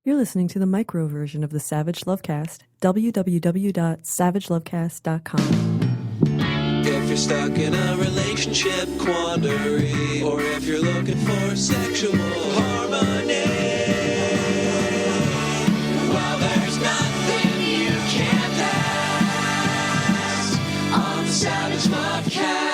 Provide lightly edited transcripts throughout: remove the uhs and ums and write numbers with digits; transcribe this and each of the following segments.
You're listening to the micro version of the Savage Lovecast, www.savagelovecast.com. If you're stuck in a relationship quandary, or if you're looking for sexual harmony, well, there's nothing you can't ask on the Savage Lovecast.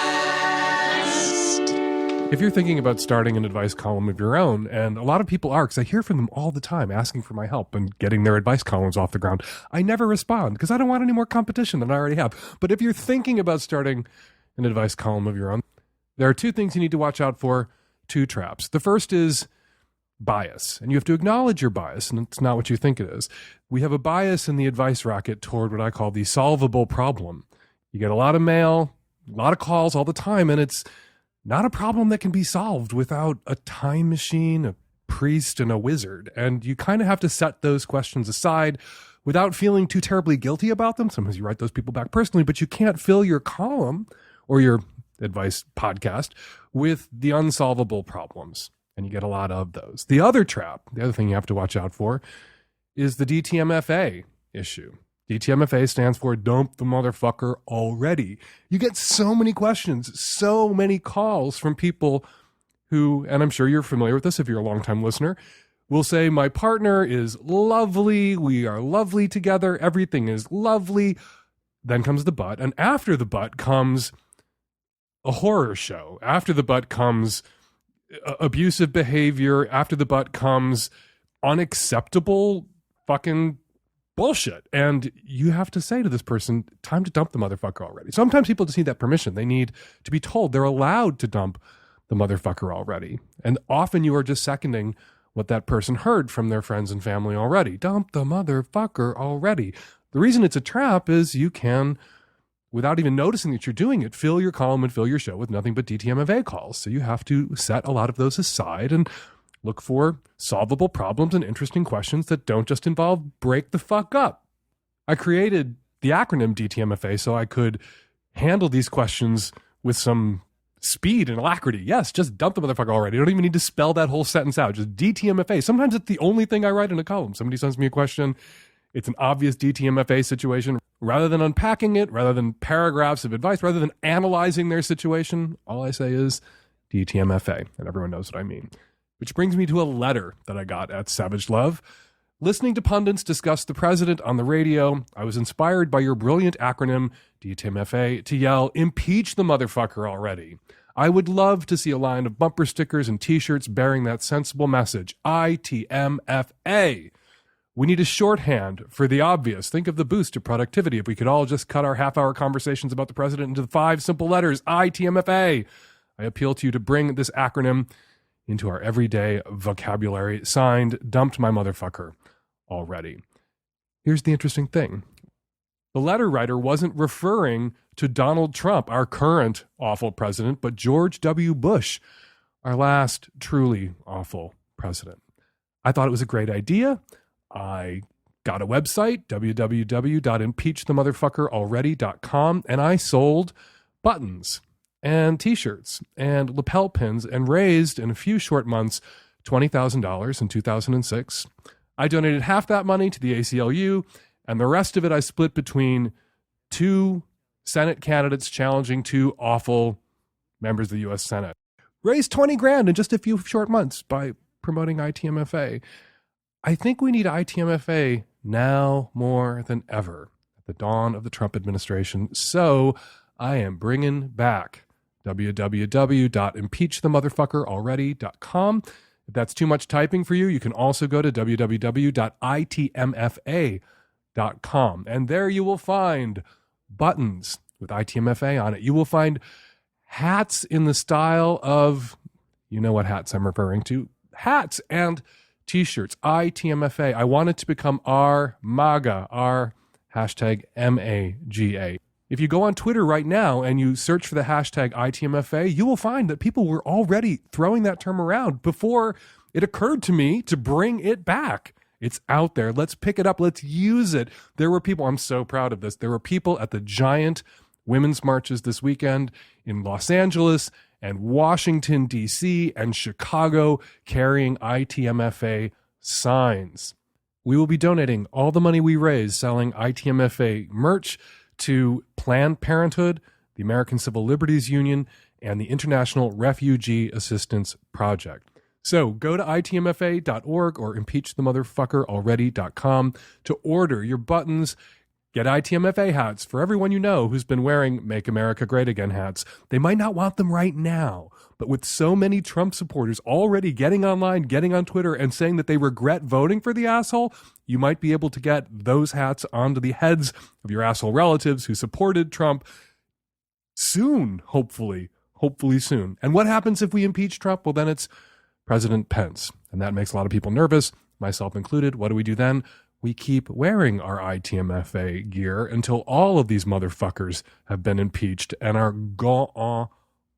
If you're thinking about starting an advice column of your own, and a lot of people are, because I hear from them all the time asking for my help and getting their advice columns off the ground, I never respond because I don't want any more competition than I already have. But if you're thinking about starting an advice column of your own, there are two things you need to watch out for, two traps. The first is bias, and you have to acknowledge your bias, and it's not what you think it is. We have a bias in the advice racket toward what I call the solvable problem. You get a lot of mail, a lot of calls all the time, and it's not a problem that can be solved without a time machine, a priest, and a wizard. And you kind of have to set those questions aside without feeling too terribly guilty about them. Sometimes you write those people back personally, but you can't fill your column or your advice podcast with the unsolvable problems. And you get a lot of those. The other trap, the other thing you have to watch out for, is the DTMFA issue. DTMFA stands for dump the motherfucker already. You get so many questions, so many calls from people who, and I'm sure you're familiar with this if you're a longtime listener, will say, my partner is lovely, we are lovely together, everything is lovely. Then comes the but, and after the but comes a horror show. After the but comes abusive behavior. After the but comes unacceptable fucking bullshit. And you have to say to this person, time to dump the motherfucker already. Sometimes people just need that permission. They need to be told they're allowed to dump the motherfucker already. And often you are just seconding what that person heard from their friends and family already. Dump the motherfucker already. The reason it's a trap is you can, without even noticing that you're doing it, fill your column and fill your show with nothing but DTMFA calls. So you have to set a lot of those aside and look for solvable problems and interesting questions that don't just involve break the fuck up. I created the acronym DTMFA so I could handle these questions with some speed and alacrity. Yes, just dump the motherfucker already. You don't even need to spell that whole sentence out. Just DTMFA. Sometimes it's the only thing I write in a column. Somebody sends me a question. It's an obvious DTMFA situation. Rather than unpacking it, rather than paragraphs of advice, rather than analyzing their situation, all I say is DTMFA, and everyone knows what I mean. Which brings me to a letter that I got at Savage Love. Listening to pundits discuss the president on the radio, I was inspired by your brilliant acronym, DTMFA, to yell, impeach the motherfucker already. I would love to see a line of bumper stickers and t-shirts bearing that sensible message, ITMFA. We need a shorthand for the obvious. Think of the boost to productivity if we could all just cut our half-hour conversations about the president into the 5 simple letters, ITMFA. I appeal to you to bring this acronym into our everyday vocabulary. Signed, dumped my motherfucker already. Here's the interesting thing. The letter writer wasn't referring to Donald Trump, our current awful president, but George W. Bush, our last truly awful president. I thought it was a great idea. I got a website, www.impeachthemotherfuckeralready.com, and I sold buttons and t-shirts and lapel pins and raised in a few short months $20,000 in 2006. I donated half that money to the ACLU, and the rest of it I split between 2 Senate candidates challenging 2 awful members of the U.S. Senate. Raised $20,000 in just a few short months by promoting ITMFA. I think we need ITMFA now more than ever at the dawn of the Trump administration. So I am bringing back www.impeachthemotherfuckeralready.com. If that's too much typing for you, you can also go to www.itmfa.com. And there you will find buttons with ITMFA on it. You will find hats in the style of, you know what hats I'm referring to, hats and t-shirts, ITMFA. I want it to become our MAGA, our hashtag MAGA. If you go on Twitter right now and you search for the hashtag ITMFA, you will find that people were already throwing that term around before it occurred to me to bring it back. It's out there. Let's pick it up. Let's use it. There were people, I'm so proud of this. There were people at the giant women's marches this weekend in Los Angeles and Washington, D.C. and Chicago carrying ITMFA signs. We will be donating all the money we raise selling ITMFA merch to Planned Parenthood, the American Civil Liberties Union, and the International Refugee Assistance Project. So go to ITMFA.org or impeachthemotherfuckeralready.com to order your buttons. Get ITMFA hats for everyone you know who's been wearing Make America Great Again hats. They might not want them right now, but with so many Trump supporters already getting online, getting on Twitter, and saying that they regret voting for the asshole, you might be able to get those hats onto the heads of your asshole relatives who supported Trump soon, hopefully soon. And what happens if we impeach Trump? Well, then it's President Pence, and that makes a lot of people nervous, myself included. What do we do then? We keep wearing our ITMFA gear until all of these motherfuckers have been impeached and are gone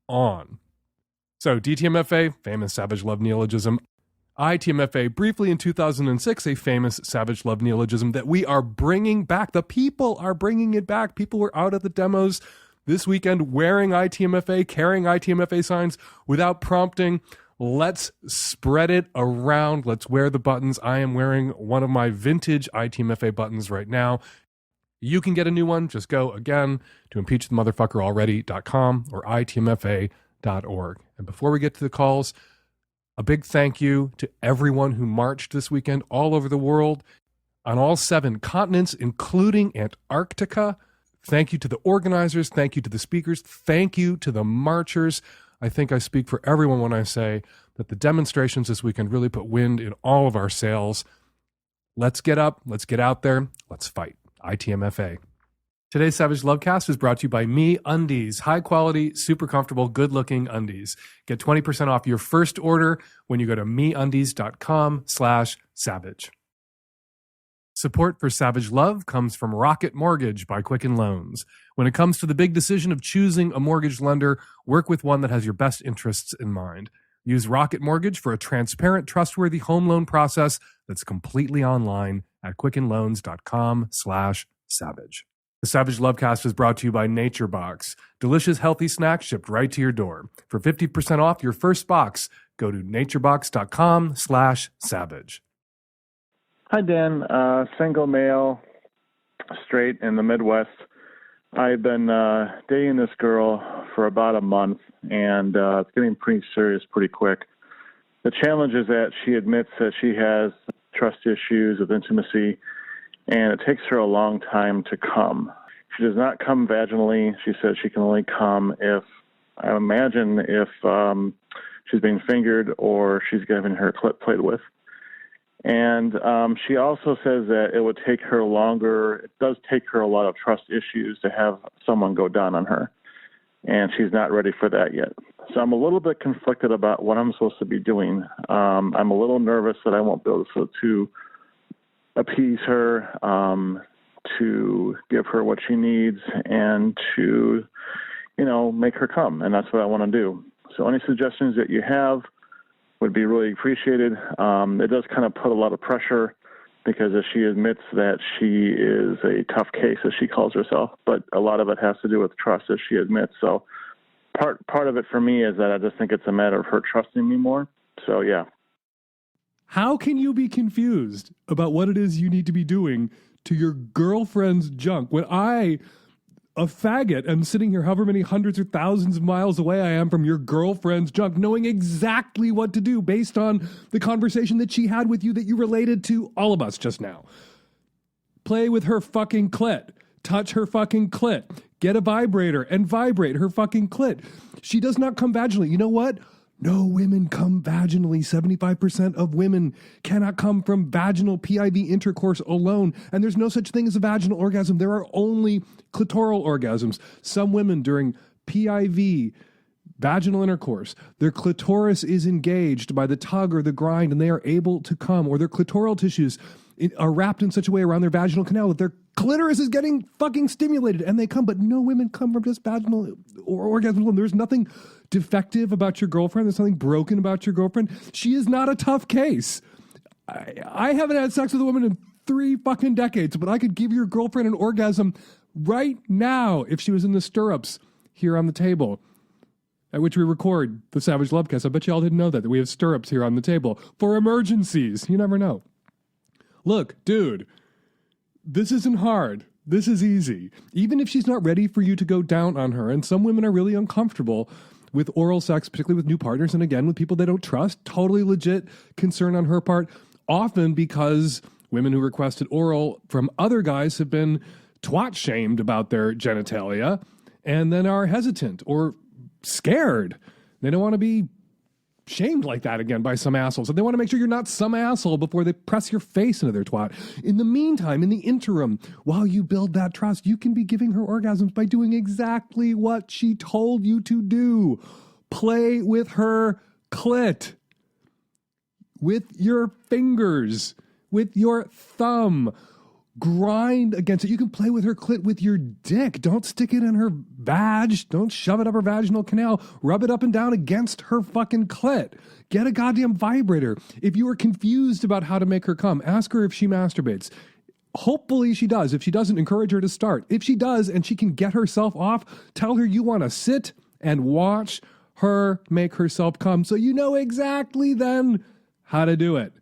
on. So DTMFA, famous savage love neologism. ITMFA, briefly in 2006, a famous savage love neologism that we are bringing back. The people are bringing it back. People were out at the demos this weekend wearing ITMFA, carrying ITMFA signs without prompting. Let's spread it around. Let's wear the buttons. I am wearing one of my vintage ITMFA buttons right now. You can get a new one. Just go again to impeachthemotherfuckeralready.com or ITMFA.org. And before we get to the calls, a big thank you to everyone who marched this weekend all over the world on all 7 continents, including Antarctica. Thank you to the organizers. Thank you to the speakers. Thank you to the marchers. I think I speak for everyone when I say that the demonstrations this weekend really put wind in all of our sails. Let's get up. Let's get out there. Let's fight. ITMFA. Today's Savage Lovecast is brought to you by Me Undies. High quality, super comfortable, good looking undies. Get 20% off your first order when you go to meundies.com/savage. Support for Savage Love comes from Rocket Mortgage by Quicken Loans. When it comes to the big decision of choosing a mortgage lender, work with one that has your best interests in mind. Use Rocket Mortgage for a transparent, trustworthy home loan process that's completely online at quickenloans.com/savage. The Savage Lovecast is brought to you by NatureBox. Delicious, healthy snacks shipped right to your door. For 50% off your first box, go to naturebox.com/savage. Hi, Dan. Single male, straight in the Midwest. I've been dating this girl for about a month, and it's getting pretty serious pretty quick. The challenge is that she admits that she has trust issues with intimacy, and it takes her a long time to come. She does not come vaginally. She says she can only come if she's being fingered or she's having her clit played with. And she also says that it would take her longer. It does take her a lot of trust issues to have someone go down on her, and she's not ready for that yet. So I'm a little bit conflicted about what I'm supposed to be doing. I'm a little nervous that I won't be able to appease her, to give her what she needs, and to, make her come. And that's what I want to do. So any suggestions that you have would be really appreciated. It does kind of put a lot of pressure because as she admits that she is a tough case, as she calls herself, but a lot of it has to do with trust, as she admits. So part of it for me is that I just think it's a matter of her trusting me more. So, yeah. How can you be confused about what it is you need to be doing to your girlfriend's junk when I, a faggot, am sitting here however many hundreds or thousands of miles away I am from your girlfriend's junk, knowing exactly what to do based on the conversation that she had with you that you related to all of us just now? Play with her fucking clit. Touch her fucking clit. Get a vibrator and vibrate her fucking clit. She does not come vaginally. You know what? No women come vaginally. 75% of women cannot come from vaginal PIV intercourse alone. And there's no such thing as a vaginal orgasm. There are only clitoral orgasms. Some women during PIV, vaginal intercourse, their clitoris is engaged by the tug or the grind and they are able to come, or their clitoral tissues are wrapped in such a way around their vaginal canal that their clitoris is getting fucking stimulated and they come. But no women come from just vaginal or orgasms. There's nothing defective about your girlfriend. There's something broken about your girlfriend. She is not a tough case. I haven't had sex with a woman in 3 fucking decades, but I could give your girlfriend an orgasm right now if she was in the stirrups here on the table at which we record the Savage Lovecast. I bet you all didn't know that we have stirrups here on the table for emergencies. You never know. Look, dude, this isn't hard. This is easy. Even if she's not ready for you to go down on her, and some women are really uncomfortable with oral sex, particularly with new partners, and again, with people they don't trust, totally legit concern on her part, often because women who requested oral from other guys have been twat shamed about their genitalia and then are hesitant or scared. They don't want to be shamed like that again by some asshole. So they want to make sure you're not some asshole before they press your face into their twat. In the meantime, in the interim, while you build that trust, you can be giving her orgasms by doing exactly what she told you to do. Play with her clit. With your fingers. With your thumb. Grind against it. You can play with her clit with your dick. Don't stick it in her vag. Don't shove it up her vaginal canal. Rub it up and down against her fucking clit. Get a goddamn vibrator. If you are confused about how to make her come, ask her if she masturbates. Hopefully she does. If she doesn't, encourage her to start. If she does and she can get herself off, tell her you want to sit and watch her make herself come so you know exactly then how to do it.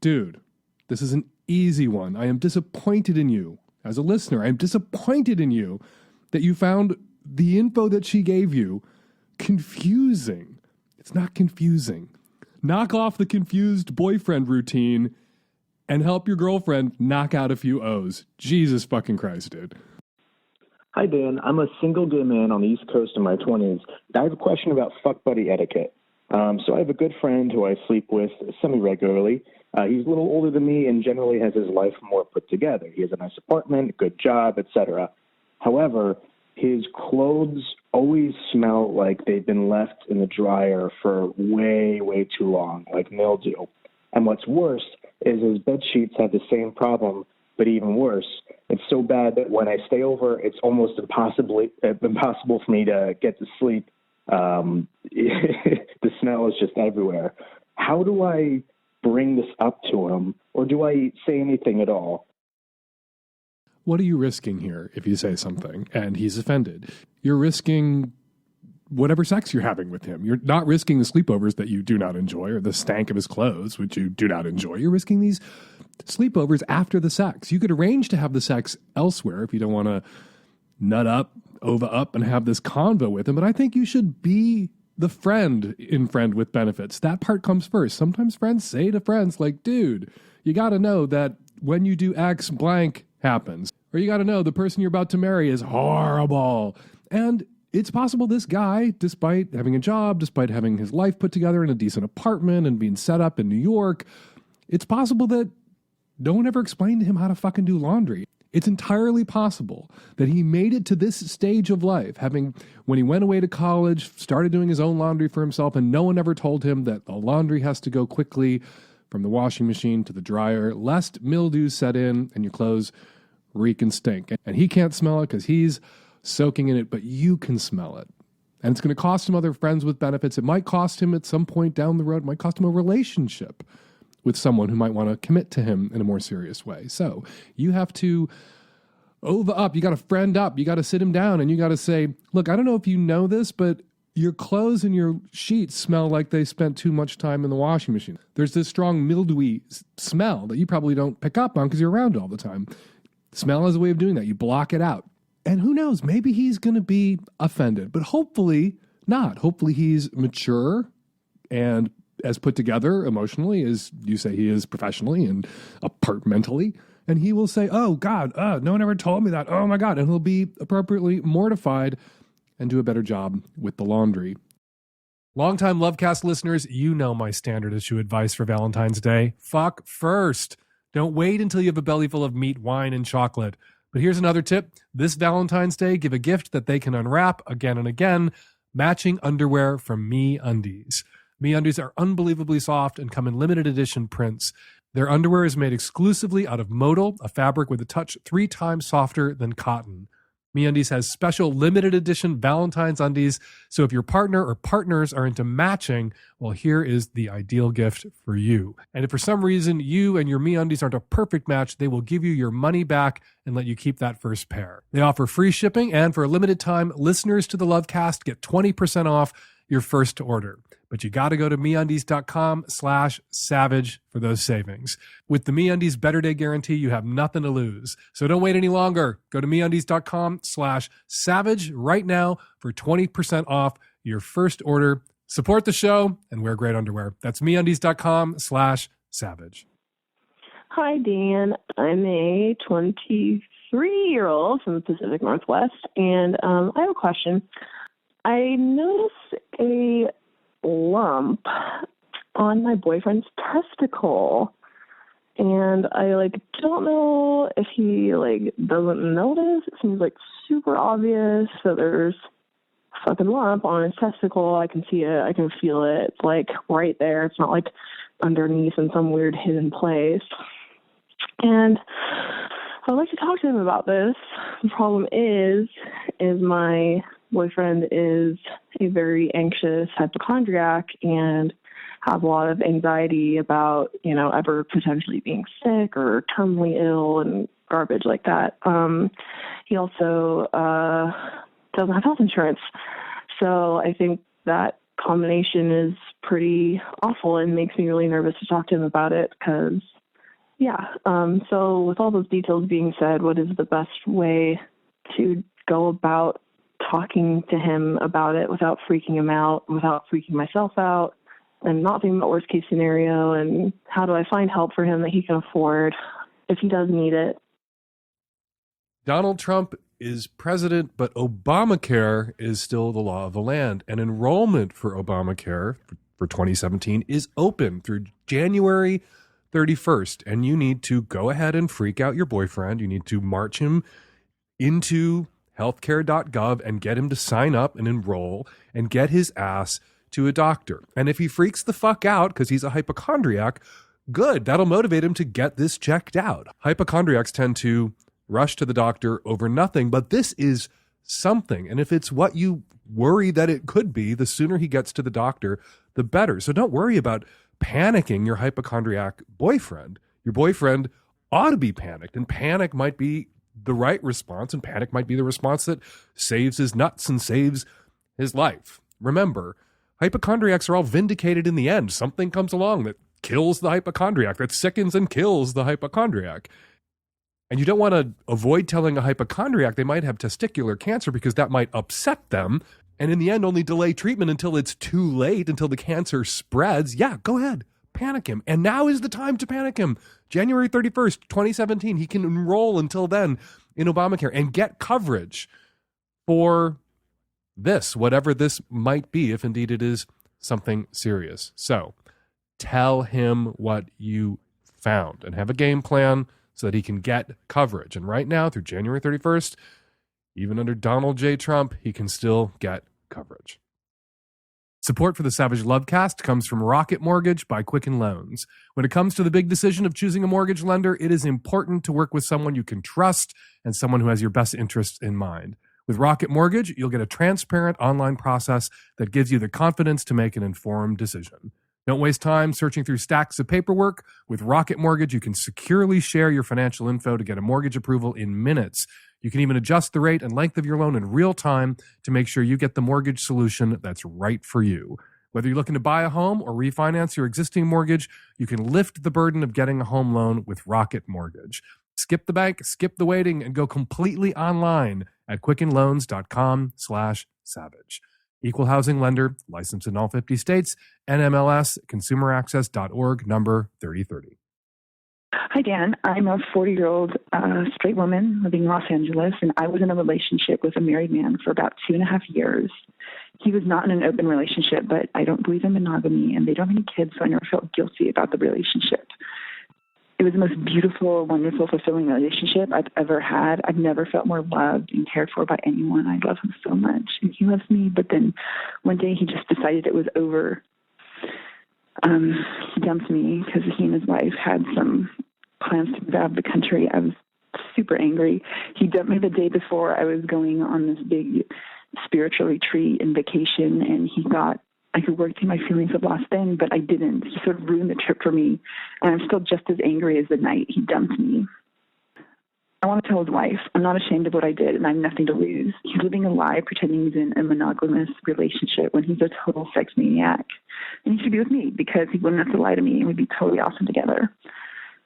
Dude, this is an easy one. I am disappointed in you. As a listener, I am disappointed in you that you found the info that she gave you confusing. It's not confusing. Knock off the confused boyfriend routine and help your girlfriend knock out a few O's. Jesus fucking Christ, dude. Hi, Dan. I'm a single gay man on the East Coast in my 20s. I have a question about fuck buddy etiquette. So I have a good friend who I sleep with semi-regularly. He's a little older than me and generally has his life more put together. He has a nice apartment, good job, etc. However, his clothes always smell like they've been left in the dryer for way, way too long, like mildew. And what's worse is his bed sheets have the same problem, but even worse. It's so bad that when I stay over, it's almost impossible for me to get to sleep. The smell is just everywhere. How do I bring this up to him, or do I say anything at all? What are you risking here if you say something and he's offended? You're risking whatever sex you're having with him. You're not risking the sleepovers that you do not enjoy or the stank of his clothes, which you do not enjoy. You're risking these sleepovers after the sex. You could arrange to have the sex elsewhere if you don't want to nut up, ova up, and have this convo with him. But I think you should be the friend in Friend with Benefits. That part comes first. Sometimes friends say to friends like, dude, you got to know that when you do X, blank happens. Or you got to know the person you're about to marry is horrible. And it's possible this guy, despite having a job, despite having his life put together in a decent apartment and being set up in New York, it's possible that no one ever explained to him how to fucking do laundry. It's entirely possible that he made it to this stage of life, when he went away to college, started doing his own laundry for himself, and no one ever told him that the laundry has to go quickly from the washing machine to the dryer, lest mildew set in and your clothes reek and stink. And he can't smell it because he's soaking in it, but you can smell it. And it's going to cost him other friends with benefits. It might cost him at some point down the road, it might cost him a relationship with someone who might want to commit to him in a more serious way. So you have to ova up. You got to friend up. You got to sit him down and you got to say, look, I don't know if you know this, but your clothes and your sheets smell like they spent too much time in the washing machine. There's this strong mildewy smell that you probably don't pick up on because you're around it all the time. Smell is a way of doing that. You block it out. And who knows, maybe he's going to be offended, but hopefully not. Hopefully he's mature and as put together emotionally as you say he is professionally and apartmentally. And he will say, oh, God, no one ever told me that. Oh, my God. And he'll be appropriately mortified and do a better job with the laundry. Longtime Lovecast listeners, you know my standard issue advice for Valentine's Day. Fuck first. Don't wait until you have a belly full of meat, wine, and chocolate. But here's another tip. This Valentine's Day, give a gift that they can unwrap again and again. Matching underwear from MeUndies. MeUndies are unbelievably soft and come in limited edition prints. Their underwear is made exclusively out of modal, a fabric with a touch 3 times softer than cotton. MeUndies has special limited edition Valentine's undies, so if your partner or partners are into matching, well, here is the ideal gift for you. And if for some reason you and your MeUndies aren't a perfect match, they will give you your money back and let you keep that first pair. They offer free shipping, and for a limited time, listeners to the Lovecast get 20% off your first order. But you got to go to MeUndies.com/savage for those savings. With the MeUndies Better Day Guarantee, you have nothing to lose. So don't wait any longer. Go to MeUndies.com/savage right now for 20% off your first order. Support the show and wear great underwear. That's MeUndies.com/savage. Hi, Dan. I'm a 23-year-old from the Pacific Northwest, and I have a question. I noticed a lump on my boyfriend's testicle, and I don't know if he doesn't notice. It seems super obvious that there's a fucking lump on his testicle. I can see it. I can feel it. It's right there. It's not underneath in some weird hidden place. And I'd like to talk to him about this. The problem is my boyfriend is a very anxious hypochondriac and has a lot of anxiety about, ever potentially being sick or terminally ill and garbage like that. He also doesn't have health insurance. So I think that combination is pretty awful and makes me really nervous to talk to him about it because, so with all those details being said, what is the best way to go about talking to him about it without freaking him out, without freaking myself out, and not thinking about worst case scenario, and how do I find help for him that he can afford if he does need it? Donald Trump is president, but Obamacare is still the law of the land. And enrollment for Obamacare for 2017 is open through January 31st. And you need to go ahead and freak out your boyfriend. You need to march him into healthcare.gov and get him to sign up and enroll and get his ass to a doctor. And if he freaks the fuck out because he's a hypochondriac, good. That'll motivate him to get this checked out. Hypochondriacs tend to rush to the doctor over nothing, but this is something. And if it's what you worry that it could be, the sooner he gets to the doctor, the better. So don't worry about panicking your hypochondriac boyfriend. Your boyfriend ought to be panicked, and panic might be the right response, and panic might be the response that saves his nuts and saves his life. Remember, hypochondriacs are all vindicated in the end. Something comes along that kills the hypochondriac, that sickens and kills the hypochondriac. And you don't want to avoid telling a hypochondriac they might have testicular cancer because that might upset them. And in the end, only delay treatment until it's too late, until the cancer spreads. Yeah, go ahead. Panic him. And now is the time to panic him. January 31st, 2017. He can enroll until then in Obamacare and get coverage for this, whatever this might be, if indeed it is something serious. So tell him what you found and have a game plan so that he can get coverage. And right now, through January 31st, even under Donald J. Trump, he can still get coverage. Support for the Savage Lovecast comes from Rocket Mortgage by Quicken Loans. When it comes to the big decision of choosing a mortgage lender, it is important to work with someone you can trust and someone who has your best interests in mind. With Rocket Mortgage, you'll get a transparent online process that gives you the confidence to make an informed decision. Don't waste time searching through stacks of paperwork. With Rocket Mortgage, you can securely share your financial info to get a mortgage approval in minutes. You can even adjust the rate and length of your loan in real time to make sure you get the mortgage solution that's right for you. Whether you're looking to buy a home or refinance your existing mortgage, you can lift the burden of getting a home loan with Rocket Mortgage. Skip the bank, skip the waiting, and go completely online at quickenloans.com/savage. Equal housing lender, licensed in all 50 states, NMLS, consumeraccess.org, number 3030. Hi, Dan. I'm a 40-year-old straight woman living in Los Angeles, and I was in a relationship with a married man for about 2.5 years. He was not in an open relationship, but I don't believe in monogamy, and they don't have any kids, so I never felt guilty about the relationship. It was the most beautiful, wonderful, fulfilling relationship I've ever had. I've never felt more loved and cared for by anyone. I love him so much, and he loves me. But then one day he just decided it was over. He dumped me because he and his wife had some plans to move out of the country. I was super angry. He dumped me the day before I was going on this big spiritual retreat and vacation, and he thought I could work through my feelings of loss then, but I didn't. He sort of ruined the trip for me, and I'm still just as angry as the night he dumped me. I want to tell his wife, I'm not ashamed of what I did and I have nothing to lose. He's living a lie, pretending he's in a monogamous relationship when he's a total sex maniac. And he should be with me because he wouldn't have to lie to me and we'd be totally awesome together.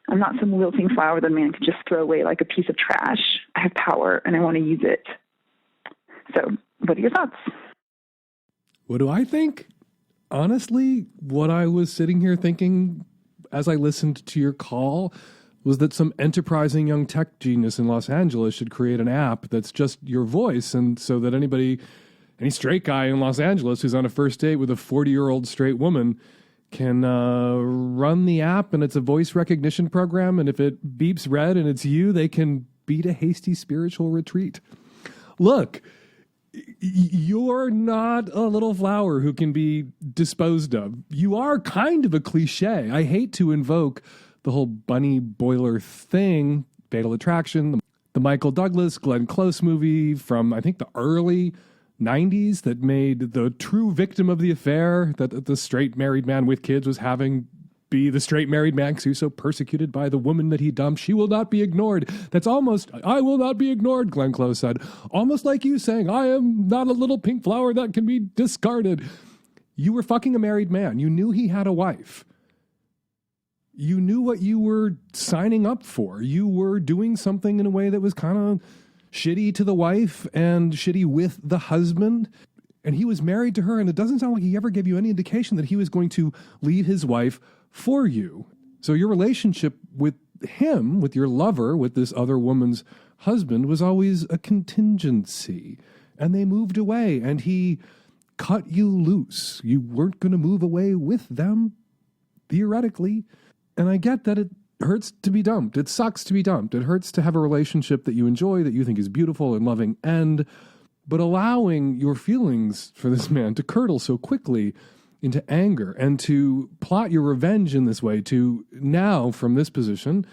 I'm not some wilting flower that a man could just throw away like a piece of trash. I have power and I want to use it. So, what are your thoughts? What do I think? Honestly, what I was sitting here thinking as I listened to your call was that some enterprising young tech genius in Los Angeles should create an app that's just your voice, and so that any straight guy in Los Angeles who's on a first date with a 40-year-old straight woman can run the app, and it's a voice recognition program, and if it beeps red and it's you, they can beat a hasty spiritual retreat. Look, you're not a little flower who can be disposed of. You are kind of a cliche. I hate to invoke the whole bunny boiler thing, Fatal Attraction, the Michael Douglas, Glenn Close movie from, I think, the early 90s that made the true victim of the affair that the straight married man with kids was having be the straight married man because he was so persecuted by the woman that he dumped. She will not be ignored. That's almost, I will not be ignored, Glenn Close said. Almost like you saying, I am not a little pink flower that can be discarded. You were fucking a married man. You knew he had a wife. You knew what you were signing up for. You were doing something in a way that was kind of shitty to the wife and shitty with the husband. And he was married to her, and it doesn't sound like he ever gave you any indication that he was going to leave his wife for you. So your relationship with him, with your lover, with this other woman's husband, was always a contingency. And they moved away, and he cut you loose. You weren't going to move away with them, theoretically. And I get that it hurts to be dumped. It sucks to be dumped. It hurts to have a relationship that you enjoy, that you think is beautiful and loving, end. But allowing your feelings for this man to curdle so quickly into anger and to plot your revenge in this way, to now, from this position,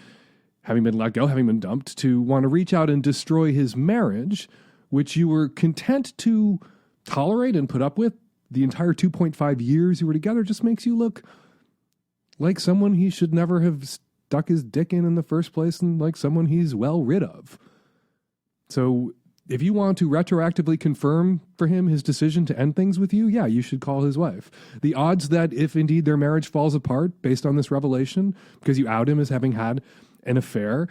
having been let go, having been dumped, to want to reach out and destroy his marriage, which you were content to tolerate and put up with the entire 2.5 years you were together, just makes you look like someone he should never have stuck his dick in the first place, and like someone he's well rid of. So if you want to retroactively confirm for him his decision to end things with you, yeah, you should call his wife. The odds that if indeed their marriage falls apart based on this revelation, because you out him as having had an affair,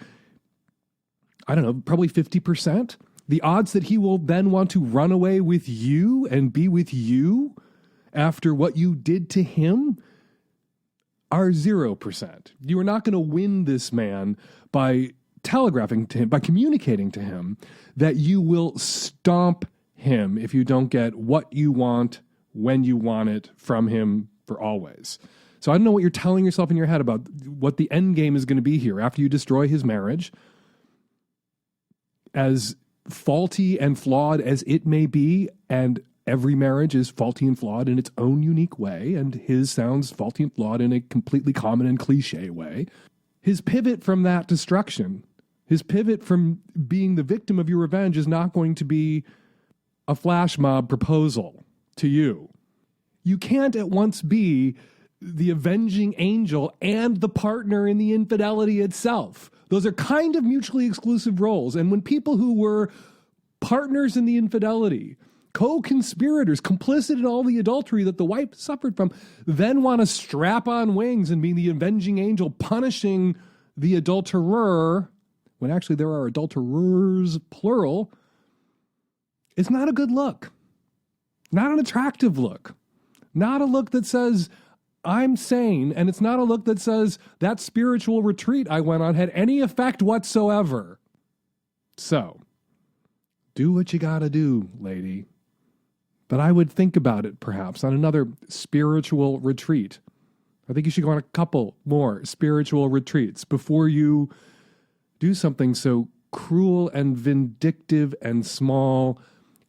I don't know, probably 50%. The odds that he will then want to run away with you and be with you after what you did to him are 0%. You are not going to win this man by telegraphing to him, by communicating to him that you will stomp him if you don't get what you want when you want it from him for always. So I don't know what you're telling yourself in your head about what the end game is going to be here after you destroy his marriage. As faulty and flawed as it may be, and every marriage is faulty and flawed in its own unique way, and his sounds faulty and flawed in a completely common and cliche way. His pivot from that destruction, his pivot from being the victim of your revenge is not going to be a flash mob proposal to you. You can't at once be the avenging angel and the partner in the infidelity itself. Those are kind of mutually exclusive roles. And when people who were partners in the infidelity, co-conspirators, complicit in all the adultery that the wife suffered from, then want to strap on wings and be the avenging angel punishing the adulterer, when actually there are adulterers, plural, it's not a good look. Not an attractive look. Not a look that says, I'm sane, and it's not a look that says, that spiritual retreat I went on had any effect whatsoever. So, do what you gotta do, lady. But I would think about it, perhaps, on another spiritual retreat. I think you should go on a couple more spiritual retreats before you do something so cruel and vindictive and small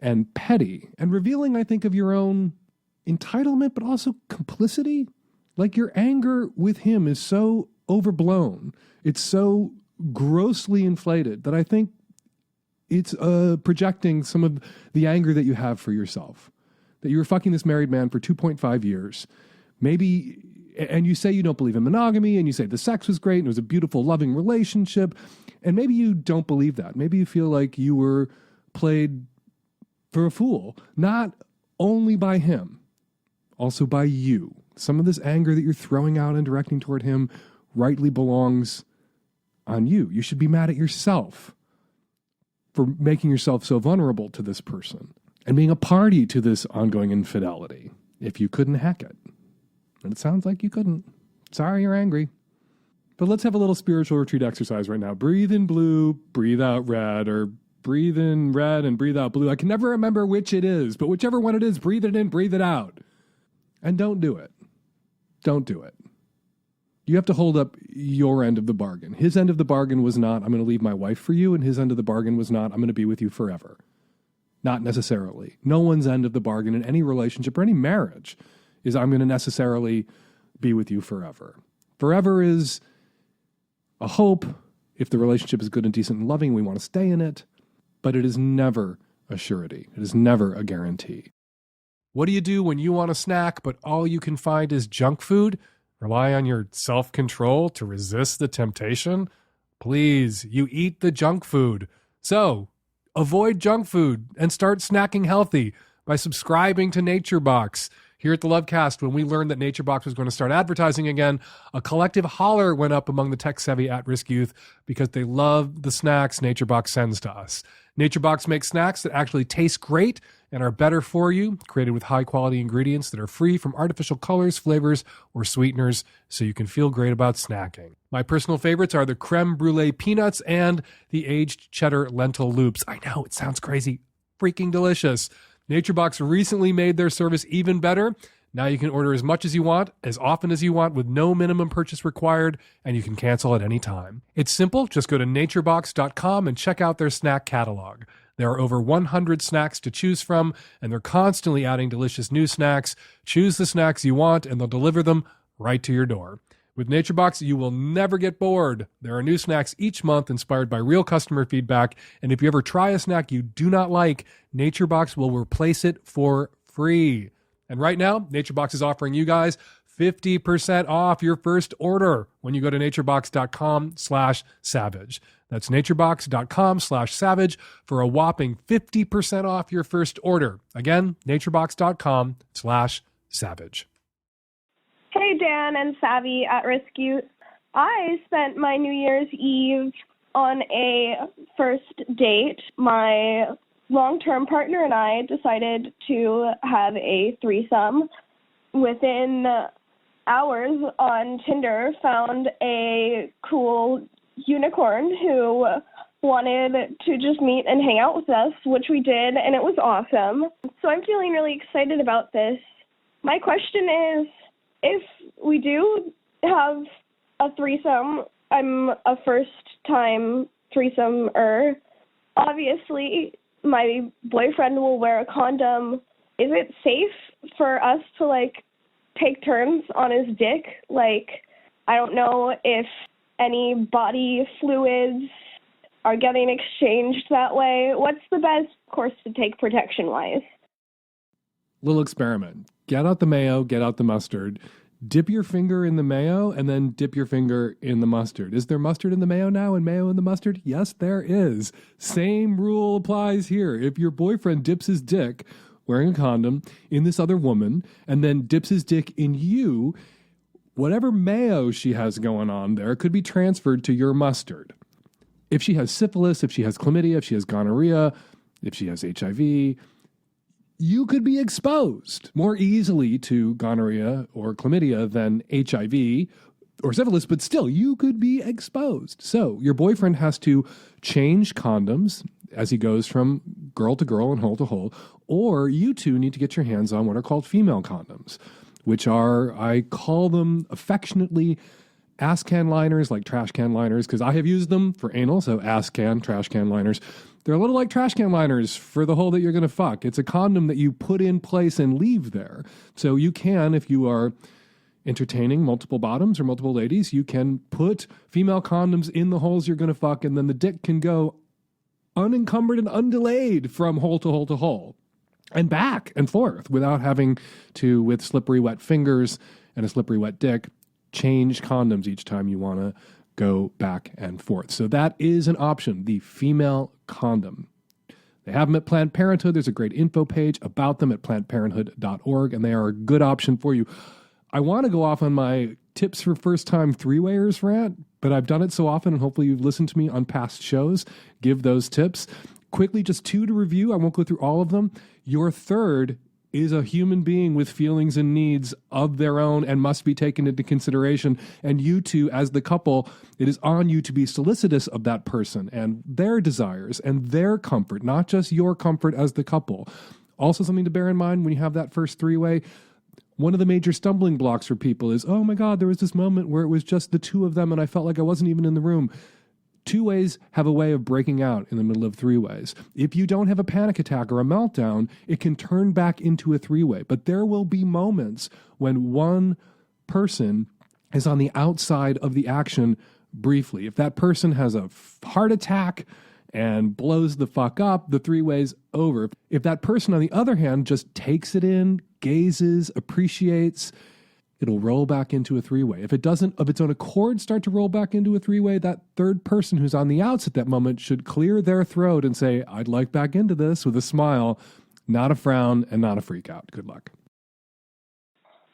and petty and revealing, I think, of your own entitlement, but also complicity. Like, your anger with him is so overblown. It's so grossly inflated that I think it's projecting some of the anger that you have for yourself. That you were fucking this married man for 2.5 years. Maybe And you say you don't believe in monogamy, and you say the sex was great and it was a beautiful, loving relationship. And maybe you don't believe that. Maybe you feel like you were played for a fool, not only by him, also by you. Some of this anger that you're throwing out and directing toward him rightly belongs on you. You should be mad at yourself for making yourself so vulnerable to this person and being a party to this ongoing infidelity if you couldn't hack it. And it sounds like you couldn't. Sorry you're angry. But let's have a little spiritual retreat exercise right now. Breathe in blue, breathe out red, or breathe in red and breathe out blue. I can never remember which it is, but whichever one it is, breathe it in, breathe it out. And don't do it. Don't do it. You have to hold up your end of the bargain. His end of the bargain was not, I'm going to leave my wife for you, and his end of the bargain was not, I'm going to be with you forever. Not necessarily. No one's end of the bargain in any relationship or any marriage is, I'm going to necessarily be with you forever. Forever is a hope. If the relationship is good and decent and loving, we want to stay in it. But it is never a surety. It is never a guarantee. What do you do when you want a snack, but all you can find is junk food? Rely on your self-control to resist the temptation? Please, you eat the junk food. So, avoid junk food and start snacking healthy by subscribing to NatureBox. Here at the Lovecast, when we learned that NatureBox was going to start advertising again, a collective holler went up among the tech-savvy at-risk youth because they love the snacks NatureBox sends to us. NatureBox makes snacks that actually taste great and are better for you, created with high-quality ingredients that are free from artificial colors, flavors, or sweeteners, so you can feel great about snacking. My personal favorites are the creme brulee peanuts and the aged cheddar lentil loops. I know, it sounds crazy. Freaking delicious. NatureBox recently made their service even better. Now you can order as much as you want, as often as you want, with no minimum purchase required, and you can cancel at any time. It's simple. Just go to naturebox.com and check out their snack catalog. There are over 100 snacks to choose from, and they're constantly adding delicious new snacks. Choose the snacks you want, and they'll deliver them right to your door. With NatureBox, you will never get bored. There are new snacks each month inspired by real customer feedback, and if you ever try a snack you do not like, NatureBox will replace it for free. And right now, NatureBox is offering you guys 50% off your first order when you go to naturebox.com/savage. That's naturebox.com/savage for a whopping 50% off your first order. Again, naturebox.com/savage. Hey, Dan and Savvy at Risk Youth. I spent my New Year's Eve on a first date. My long-term partner and I decided to have a threesome. Within hours on Tinder, found a cool unicorn who wanted to just meet and hang out with us, which we did, and it was awesome. So I'm feeling really excited about this. My question is, if we do have a threesome, I'm a first-time threesomer. Obviously, my boyfriend will wear a condom. Is it safe for us to, take turns on his dick? I don't know if any body fluids are getting exchanged that way. What's the best course to take protection-wise? Little experiment. Get out the mayo, get out the mustard. Dip your finger in the mayo and then dip your finger in the mustard. Is there mustard in the mayo now and mayo in the mustard? Yes, there is. Same rule applies here. If your boyfriend dips his dick, wearing a condom, in this other woman, and then dips his dick in you, whatever mayo she has going on there could be transferred to your mustard. If she has syphilis, if she has chlamydia, if she has gonorrhea, if she has HIV, you could be exposed more easily to gonorrhea or chlamydia than HIV or syphilis, but still, you could be exposed. So your boyfriend has to change condoms as he goes from girl to girl and hole to hole, or you two need to get your hands on what are called female condoms, which are, I call them affectionately, ass can liners, like trash can liners, because I have used them for anal, so ass can, trash can liners. They're a little like trash can liners for the hole that you're going to fuck. It's a condom that you put in place and leave there. So you can, if you are entertaining multiple bottoms or multiple ladies, you can put female condoms in the holes you're going to fuck, and then the dick can go unencumbered and undelayed from hole to hole to hole and back and forth without having to, with slippery, wet fingers, and a slippery wet dick, change condoms each time you want to go back and forth. So that is an option, the female condom. They have them at Planned Parenthood. There's a great info page about them at plannedparenthood.org, and they are a good option for you. I want to go off on my tips for first-time three-wayers rant, but I've done it so often, and hopefully you've listened to me on past shows. Give those tips. Quickly, just 2 to review. I won't go through all of them. Your third is a human being with feelings and needs of their own and must be taken into consideration. And you two, as the couple, it is on you to be solicitous of that person and their desires and their comfort, not just your comfort as the couple. Also, something to bear in mind when you have that first three-way, one of the major stumbling blocks for people is, oh my God, there was this moment where it was just the two of them and I felt like I wasn't even in the room. Two-ways have a way of breaking out in the middle of three-ways. If you don't have a panic attack or a meltdown, it can turn back into a three-way. But there will be moments when one person is on the outside of the action briefly. If that person has a heart attack and blows the fuck up, the three-way's over. If that person, on the other hand, just takes it in, gazes, appreciates, it'll roll back into a three-way. If it doesn't, of its own accord, start to roll back into a three-way, that third person who's on the outs at that moment should clear their throat and say, I'd like back into this, with a smile, not a frown, and not a freak out. Good luck.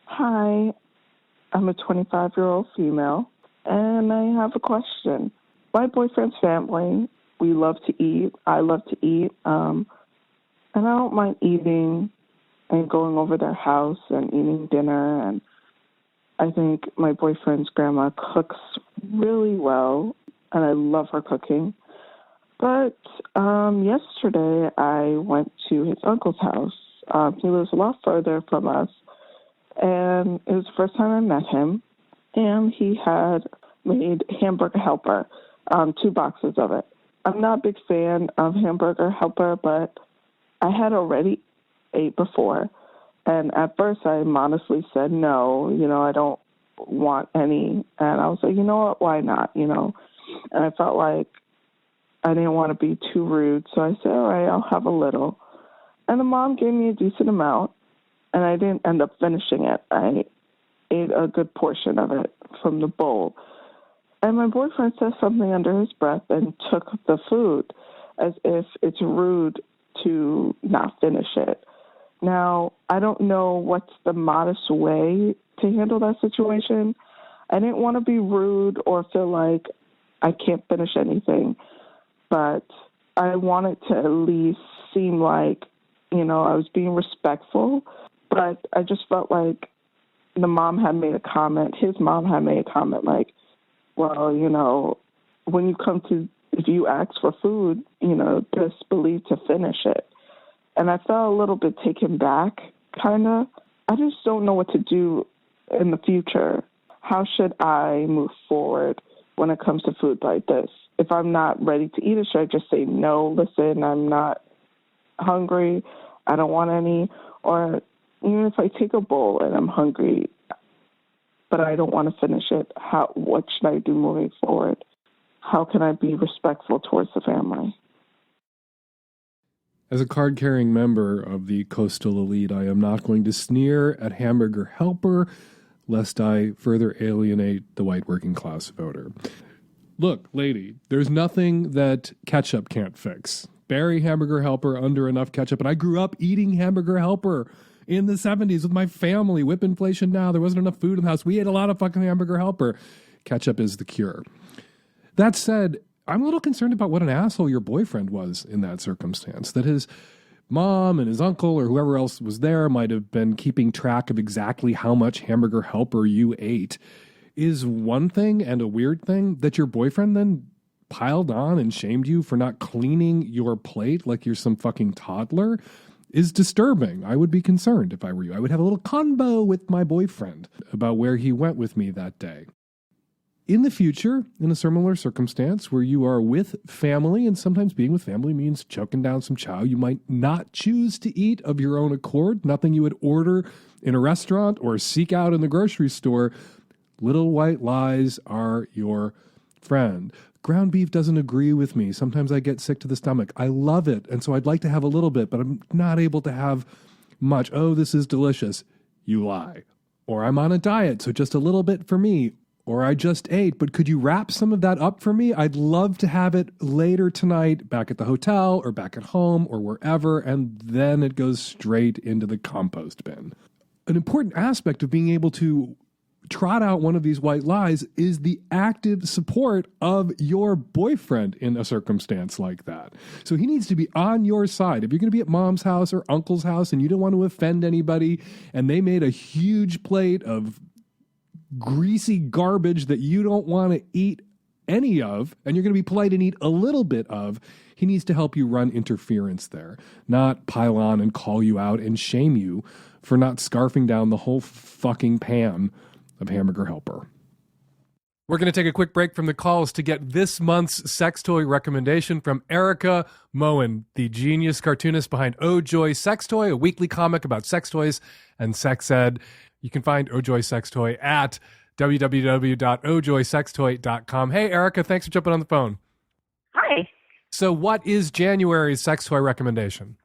Hi, I'm a 25-year-old female, and I have a question. My boyfriend's family, we love to eat. I love to eat, and I don't mind eating and going over their house and eating dinner, and I think my boyfriend's grandma cooks really well, and I love her cooking. But yesterday I went to his uncle's house. He lives a lot further from us, and it was the first time I met him, and he had made Hamburger Helper, 2 boxes of it. I'm not a big fan of Hamburger Helper, but I had already ate before. And at first I modestly said, no, I don't want any. And I was like, you know what, why not, And I felt like I didn't want to be too rude. So I said, all right, I'll have a little. And the mom gave me a decent amount, and I didn't end up finishing it. I ate a good portion of it from the bowl. And my boyfriend said something under his breath and took the food as if it's rude to not finish it. Now, I don't know what's the modest way to handle that situation. I didn't want to be rude or feel like I can't finish anything, but I wanted to at least seem like, I was being respectful. But I just felt like the mom had made a comment, his mom had made a comment like, well, when if you ask for food, just believe to finish it. And I felt a little bit taken back, kind of. I just don't know what to do in the future. How should I move forward when it comes to food like this? If I'm not ready to eat it, should I just say, no, listen, I'm not hungry, I don't want any? Or even if I take a bowl and I'm hungry, but I don't want to finish it, what should I do moving forward? How can I be respectful towards the family? As a card-carrying member of the coastal elite, I am not going to sneer at Hamburger Helper, lest I further alienate the white working class voter. Look, lady, there's nothing that ketchup can't fix. Bury Hamburger Helper under enough ketchup, and I grew up eating Hamburger Helper in the 70s with my family. Whip inflation now. There wasn't enough food in the house. We ate a lot of fucking Hamburger Helper. Ketchup is the cure. That said, I'm a little concerned about what an asshole your boyfriend was in that circumstance. That his mom and his uncle or whoever else was there might have been keeping track of exactly how much Hamburger Helper you ate is one thing, and a weird thing that your boyfriend then piled on and shamed you for not cleaning your plate like you're some fucking toddler is disturbing. I would be concerned if I were you. I would have a little convo with my boyfriend about where he went with me that day. In the future, in a similar circumstance where you are with family, and sometimes being with family means choking down some chow you might not choose to eat of your own accord, nothing you would order in a restaurant or seek out in the grocery store, little white lies are your friend. Ground beef doesn't agree with me. Sometimes I get sick to the stomach. I love it, and so I'd like to have a little bit, but I'm not able to have much. Oh, this is delicious. You lie. or I'm on a diet, so just a little bit for me, or I just ate, but could you wrap some of that up for me? I'd love to have it later tonight back at the hotel or back at home or wherever, and then it goes straight into the compost bin. An important aspect of being able to trot out one of these white lies is the active support of your boyfriend in a circumstance like that. So he needs to be on your side. If you're going to be at mom's house or uncle's house and you don't want to offend anybody, and they made a huge plate of greasy garbage that you don't want to eat any of, and you're going to be polite and eat a little bit of, he needs to help you run interference there, not pile on and call you out and shame you for not scarfing down the whole fucking pan of Hamburger Helper. We're going to take a quick break from the calls to get this month's sex toy recommendation from Erika Moen, the genius cartoonist behind Oh Joy Sex Toy, a weekly comic about sex toys and sex ed. You can find Oh Joy Sex Toy at www.ohjoysextoy.com. Hey, Erika, thanks for jumping on the phone. Hi. So what is January's sex toy recommendation?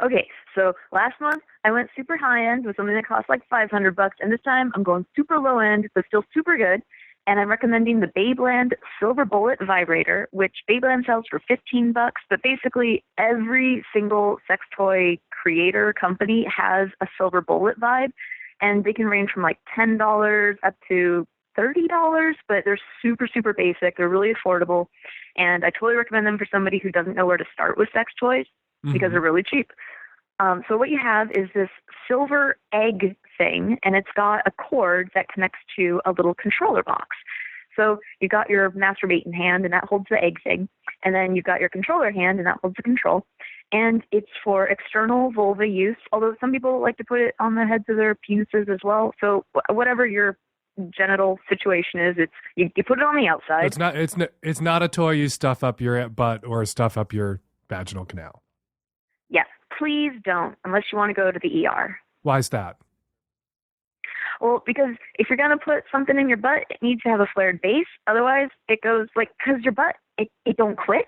Okay, so last month I went super high end with something that cost like $500, and this time I'm going super low end, but still super good. And I'm recommending the Babeland Silver Bullet Vibrator, which Babeland sells for $15. But basically, every single sex toy creator company has a silver bullet vibe, and they can range from like $10 up to $30, but they're super, super basic. They're really affordable, and I totally recommend them for somebody who doesn't know where to start with sex toys because they're really cheap. So what you have is this silver egg thing, and it's got a cord that connects to a little controller box. So you've got your masturbating hand, and that holds the egg thing. And then you've got your controller hand, and that holds the control. And it's for external vulva use, although some people like to put it on the heads of their penises as well. So whatever your genital situation is, it's you put it on the outside. It's not a toy you stuff up your butt or stuff up your vaginal canal. Yes, please don't, unless you want to go to the ER. Why is that? Well, because if you're going to put something in your butt, it needs to have a flared base. Otherwise, it goes because your butt, it don't quit.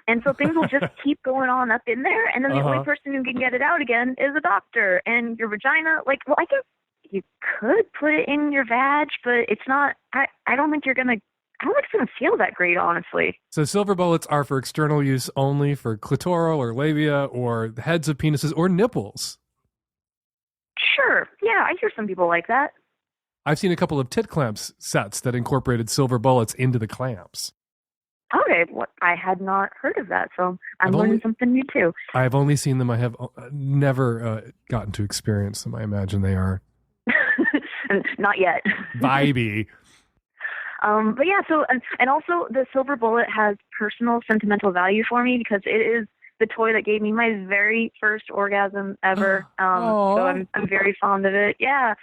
And so things will just keep going on up in there. And then the only person who can get it out again is a doctor. And your vagina, I guess you could put it in your vag, but it's not, I don't think it's going to feel that great, honestly. So silver bullets are for external use only for clitoral or labia or the heads of penises or nipples. Sure. Yeah, I hear some people like that. I've seen a couple of tit clamps sets that incorporated silver bullets into the clamps. Okay, I had not heard of that, so I'm learning something new too. I've only seen them. I have never gotten to experience them. I imagine they are. Not yet. Vibey. But yeah, so, and also the silver bullet has personal sentimental value for me because it is the toy that gave me my very first orgasm ever. So I'm very fond of it. Yeah.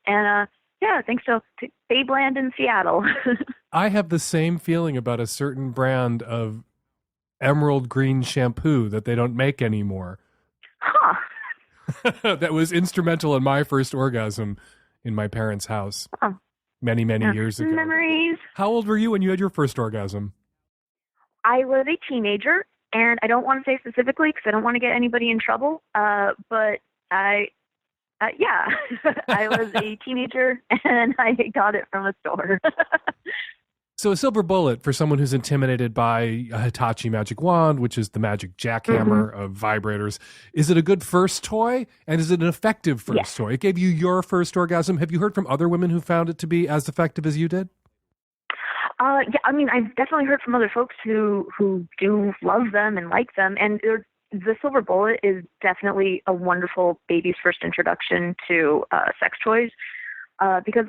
And, thanks to Babeland in Seattle. I have the same feeling about a certain brand of emerald green shampoo that they don't make anymore. Huh. That was instrumental in my first orgasm in my parents' house. Oh. Many years ago. Memories. How old were you when you had your first orgasm? I was a teenager, and I don't want to say specifically because I don't want to get anybody in trouble. But I was a teenager, and I got it from a store. So a silver bullet for someone who's intimidated by a Hitachi magic wand, which is the magic jackhammer of vibrators. Is it a good first toy? And is it an effective first toy? It gave you your first orgasm. Have you heard from other women who found it to be as effective as you did? Yeah, I mean, I've definitely heard from other folks who do love them and like them. And the silver bullet is definitely a wonderful baby's first introduction to sex toys because,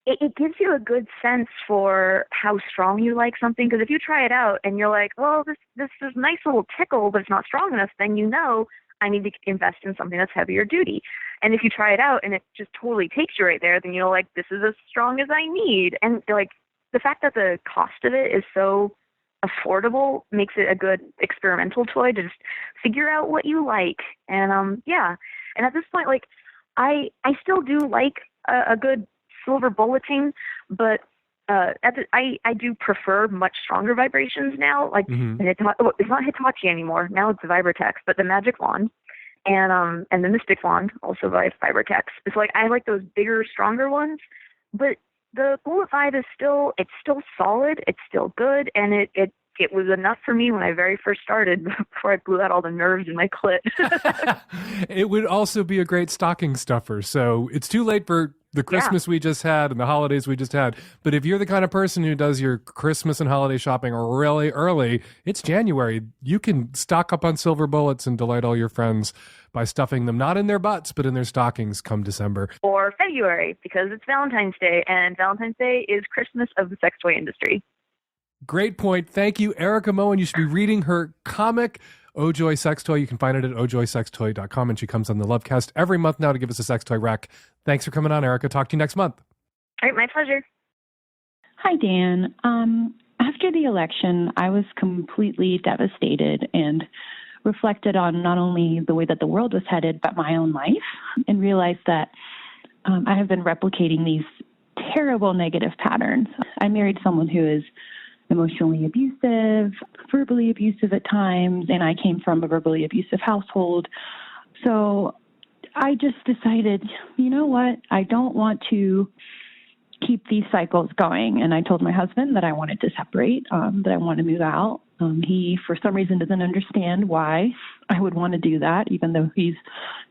it gives you a good sense for how strong you like something. Because if you try it out and you're like, well, this is a nice little tickle, but it's not strong enough, then you know I need to invest in something that's heavier duty. And if you try it out and it just totally takes you right there, then you're like, this is as strong as I need. And the fact that the cost of it is so affordable makes it a good experimental toy to just figure out what you like. And and at this point, I still do like a good silver bulleting, but I do prefer much stronger vibrations now. And it's not Hitachi anymore. Now it's Vibratex, but the magic wand. and the Mystic Wand, also by Fibertex. It's like I like those bigger, stronger ones, but the Bullet 5 is still solid, it's still good, and it was enough for me when I very first started before I blew out all the nerves in my clit. It would also be a great stocking stuffer. So it's too late for the Christmas we just had and the holidays we just had. But if you're the kind of person who does your Christmas and holiday shopping really early, it's January. You can stock up on silver bullets and delight all your friends by stuffing them not in their butts, but in their stockings come December. Or February, because it's Valentine's Day, and Valentine's Day is Christmas of the sex toy industry. Great point. Thank you, Erika Moen. You should be reading her comic, Oh Joy Sex Toy. You can find it at ohjoysextoy.com, and she comes on the Lovecast every month now to give us a sex toy rec. Thanks for coming on, Erika. Talk to you next month. All right, my pleasure. Hi, Dan. After the election, I was completely devastated and reflected on not only the way that the world was headed, but my own life, and realized that I have been replicating these terrible negative patterns. I married someone who is emotionally abusive, verbally abusive at times, and I came from a verbally abusive household. So I just decided, you know what, I don't want to keep these cycles going. And I told my husband that I wanted to separate, that I want to move out. He, for some reason, doesn't understand why I would want to do that, even though he's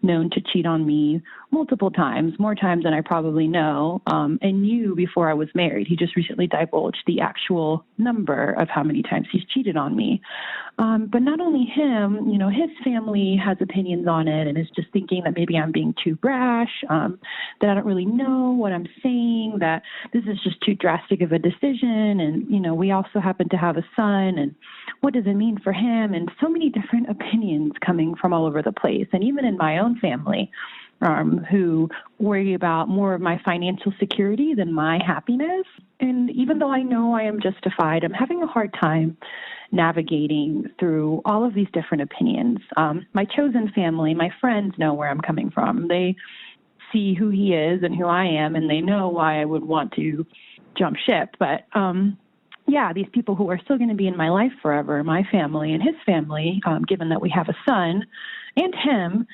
known to cheat on me multiple times, more times than I probably know, and knew before I was married. He just recently divulged the actual number of how many times he's cheated on me. But not only him, you know, his family has opinions on it and is just thinking that maybe I'm being too brash, that I don't really know what I'm saying, that this is just too drastic of a decision. And, you know, we also happen to have a son, and what does it mean for him? And so many different opinions coming from all over the place. And even in my own family, who worry about more of my financial security than my happiness. And even though I know I am justified, I'm having a hard time navigating through all of these different opinions. My chosen family, my friends know where I'm coming from. They see who he is and who I am, and they know why I would want to jump ship. But yeah, these people who are still going to be in my life forever, my family and his family, given that we have a son, and him,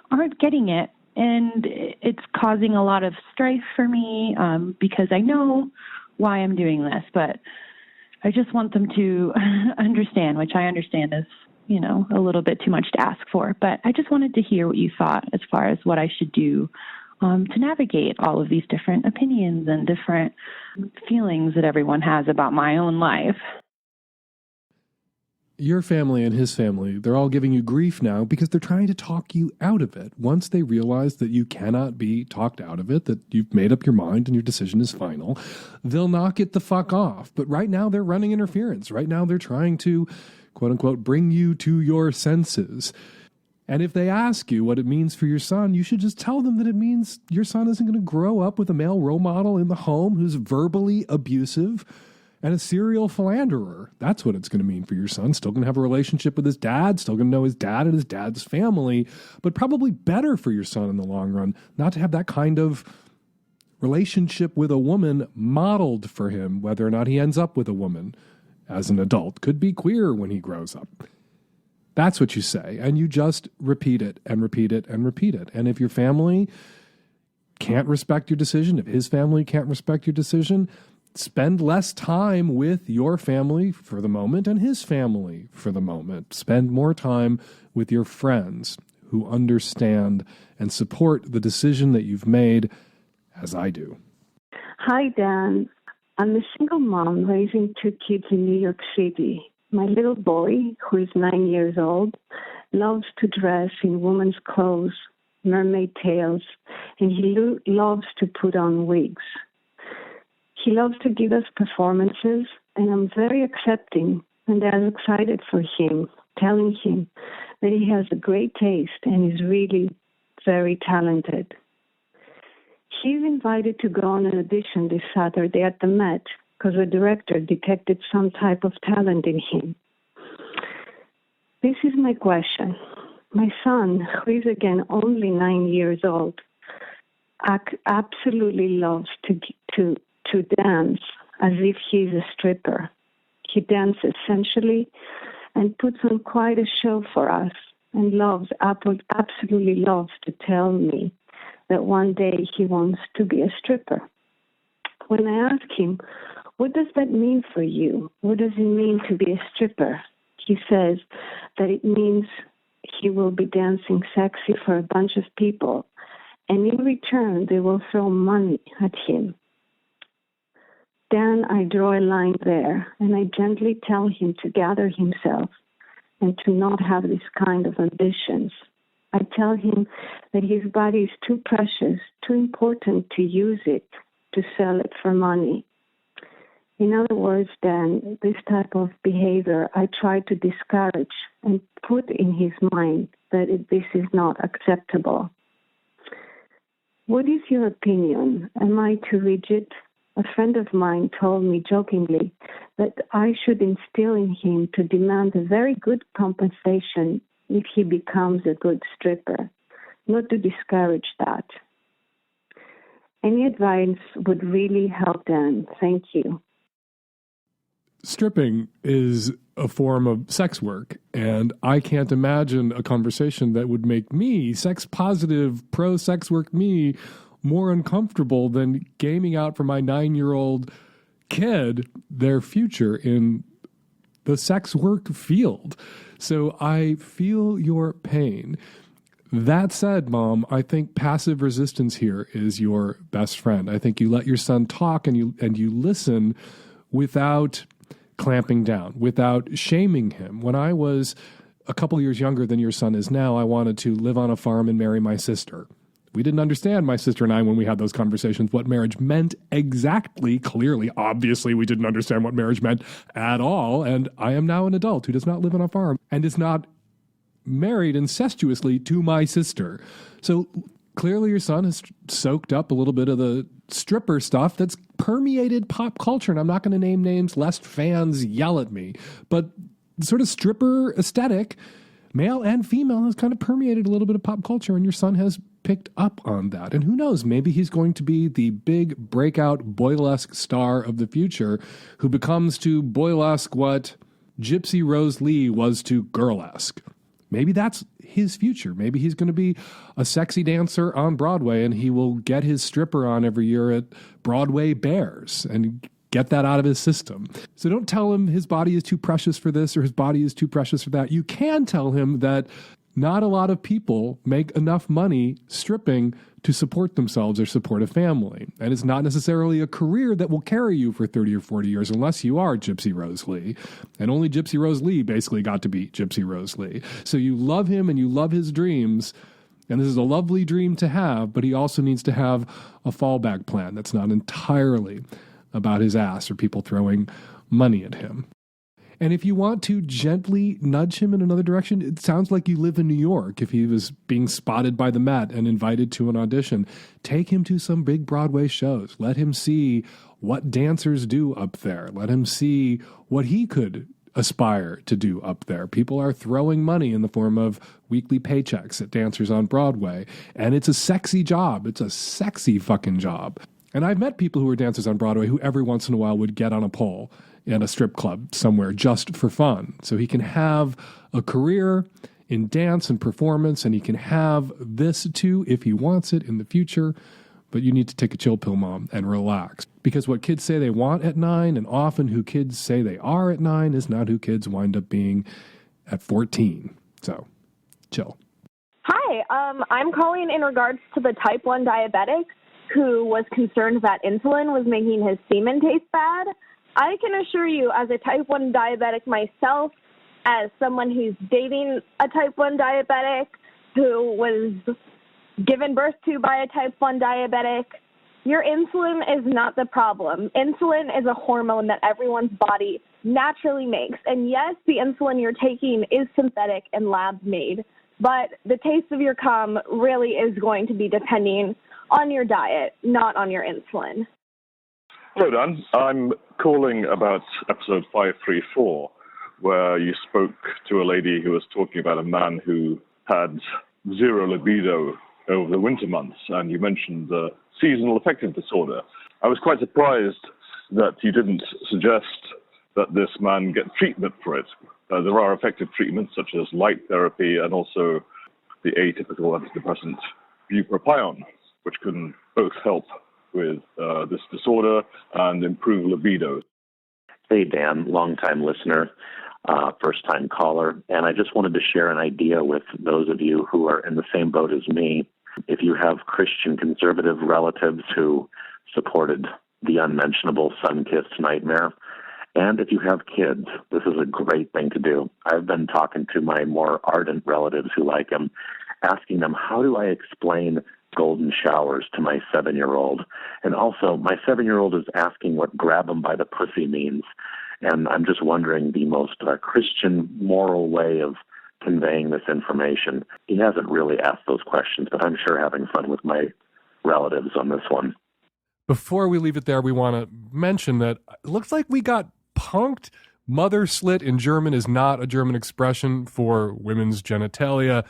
aren't getting it. And it's causing a lot of strife for me because I know why I'm doing this, but I just want them to understand, which I understand is, you know, a little bit too much to ask for. But I just wanted to hear what you thought as far as what I should do to navigate all of these different opinions and different feelings that everyone has about my own life. Your family and his family, they're all giving you grief now because they're trying to talk you out of it. Once they realize that you cannot be talked out of it, that you've made up your mind and your decision is final, they'll knock it the fuck off. But right now they're running interference. Right now they're trying to, quote unquote, bring you to your senses. And if they ask you what it means for your son, you should just tell them that it means your son isn't going to grow up with a male role model in the home who's verbally abusive and a serial philanderer. That's what it's going to mean for your son. Still going to have a relationship with his dad, still going to know his dad and his dad's family, but probably better for your son in the long run not to have that kind of relationship with a woman modeled for him, whether or not he ends up with a woman as an adult. Could be queer when he grows up. That's what you say, and you just repeat it and repeat it and repeat it. And if your family can't respect your decision, if his family can't respect your decision, spend less time with your family for the moment and his family for the moment. Spend more time with your friends who understand and support the decision that you've made, as I do. Hi, Dan. I'm a single mom raising 2 kids in New York City. My little boy, who is 9 years old, loves to dress in women's clothes, mermaid tails, and he loves to put on wigs. He loves to give us performances, and I'm very accepting and as excited for him, telling him that he has a great taste and is really very talented. He's invited to go on an audition this Saturday at the Met because the director detected some type of talent in him. This is my question. My son, who is again only 9 years old, absolutely loves to dance as if he's a stripper. He dances sensually and puts on quite a show for us. and absolutely loves to tell me that one day he wants to be a stripper. When I ask him, what does that mean for you? What does it mean to be a stripper? He says that it means he will be dancing sexy for a bunch of people, and in return, they will throw money at him. Then I draw a line there, and I gently tell him to gather himself and to not have this kind of ambitions. I tell him that his body is too precious, too important to use it, to sell it for money. In other words, then, this type of behavior I try to discourage and put in his mind that this is not acceptable. What is your opinion? Am I too rigid? A friend of mine told me jokingly that I should instill in him to demand a very good compensation if he becomes a good stripper, not to discourage that. Any advice would really help Dan. Thank you. Stripping is a form of sex work, and I can't imagine a conversation that would make me, sex positive, pro sex work me, more uncomfortable than gaming out for my 9-year-old kid their future in the sex work field. So I feel your pain. That said, Mom, I think passive resistance here is your best friend. I think you let your son talk and you listen without clamping down, without shaming him. When I was a couple years younger than your son is now, I wanted to live on a farm and marry my sister. We didn't understand, my sister and I, when we had those conversations, what marriage meant exactly. Clearly, obviously, we didn't understand what marriage meant at all. And I am now an adult who does not live on a farm and is not married incestuously to my sister. So clearly your son has soaked up a little bit of the stripper stuff that's permeated pop culture. And I'm not going to name names lest fans yell at me. But the sort of stripper aesthetic, male and female, has kind of permeated a little bit of pop culture. And your son has picked up on that. And who knows, maybe he's going to be the big breakout Boylesque star of the future who becomes to Boylesque what Gypsy Rose Lee was to Girlesque. Maybe that's his future. Maybe he's going to be a sexy dancer on Broadway and he will get his stripper on every year at Broadway Bears and get that out of his system. So don't tell him his body is too precious for this or his body is too precious for that. You can tell him that not a lot of people make enough money stripping to support themselves or support a family. And it's not necessarily a career that will carry you for 30 or 40 years unless you are Gypsy Rose Lee. And only Gypsy Rose Lee basically got to be Gypsy Rose Lee. So you love him and you love his dreams. And this is a lovely dream to have, but he also needs to have a fallback plan that's not entirely about his ass or people throwing money at him. And if you want to gently nudge him in another direction, it sounds like you live in New York. If he was being spotted by the Met and invited to an audition, take him to some big Broadway shows. Let him see what dancers do up there. Let him see what he could aspire to do up there. People are throwing money in the form of weekly paychecks at dancers on Broadway. And it's a sexy job. It's a sexy fucking job. And I've met people who were dancers on Broadway who every once in a while would get on a pole at a strip club somewhere just for fun. So he can have a career in dance and performance, and he can have this too if he wants it in the future. But you need to take a chill pill, Mom, and relax. Because what kids say they want at 9, and often who kids say they are at 9, is not who kids wind up being at 14. So, chill. Hi, I'm calling in regards to the type 1 diabetic who was concerned that insulin was making his semen taste bad. I can assure you, as a type 1 diabetic myself, as someone who's dating a type 1 diabetic who was given birth to by a type 1 diabetic, your insulin is not the problem. Insulin is a hormone that everyone's body naturally makes. And yes, the insulin you're taking is synthetic and lab-made, but the taste of your cum really is going to be depending on your diet, not on your insulin. Hello, Dan. I'm calling about episode 534, where you spoke to a lady who was talking about a man who had zero libido over the winter months, and you mentioned the seasonal affective disorder. I was quite surprised that you didn't suggest that this man get treatment for it, there are effective treatments such as light therapy and also the atypical antidepressant bupropion, which can both help with this disorder and improve libido. Hey, Dan, longtime listener, first-time caller, and I just wanted to share an idea with those of you who are in the same boat as me. If you have Christian conservative relatives who supported the unmentionable sun-kissed nightmare, and if you have kids, this is a great thing to do. I've been talking to my more ardent relatives who like him, asking them, how do I explain golden showers to my 7-year-old? And also, my 7-year-old is asking what grab him by the pussy means. And I'm just wondering the most Christian, moral way of conveying this information. He hasn't really asked those questions, but I'm sure having fun with my relatives on this one. Before we leave it there, we want to mention that it looks like we got punked. Mother slit in German is not a German expression for women's genitalia.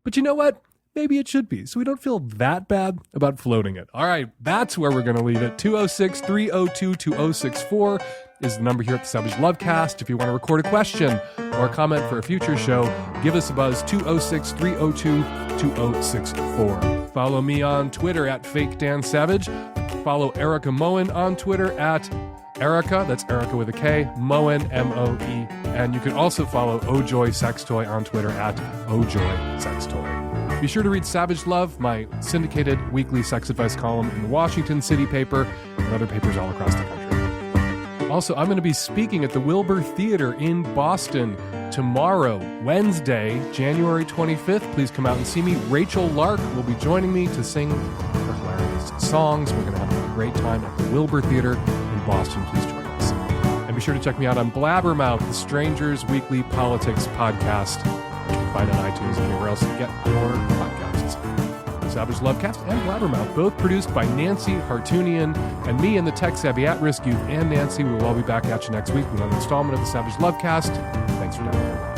But you know what? Maybe it should be, so we don't feel that bad about floating it. All right, that's where we're going to leave it. 206-302-2064 is the number here at the Savage Lovecast. If you want to record a question or a comment for a future show, give us a buzz, 206-302-2064. Follow me on Twitter at FakeDanSavage. Follow Erika Moen on Twitter at Erika, that's Erika with a K, Moen, M-O-E. And you can also follow Ojoy Sextoy on Twitter at Ojoy Sextoy. Be sure to read Savage Love, my syndicated weekly sex advice column in the Washington City paper and other papers all across the country. Also, I'm going to be speaking at the Wilbur Theater in Boston tomorrow, Wednesday, January 25th. Please come out and see me. Rachel Lark will be joining me to sing her hilarious songs. We're going to have a great time at the Wilbur Theater in Boston. Please join us. And be sure to check me out on Blabbermouth, the Strangers Weekly Politics podcast, which you can find on iTunes and anywhere else you get your podcasts. Savage Lovecast and Blabbermouth, both produced by Nancy Hartunian and me and the tech-savvy at-risk youth and Nancy. We will all be back at you next week with another installment of the Savage Lovecast. Thanks for downloading.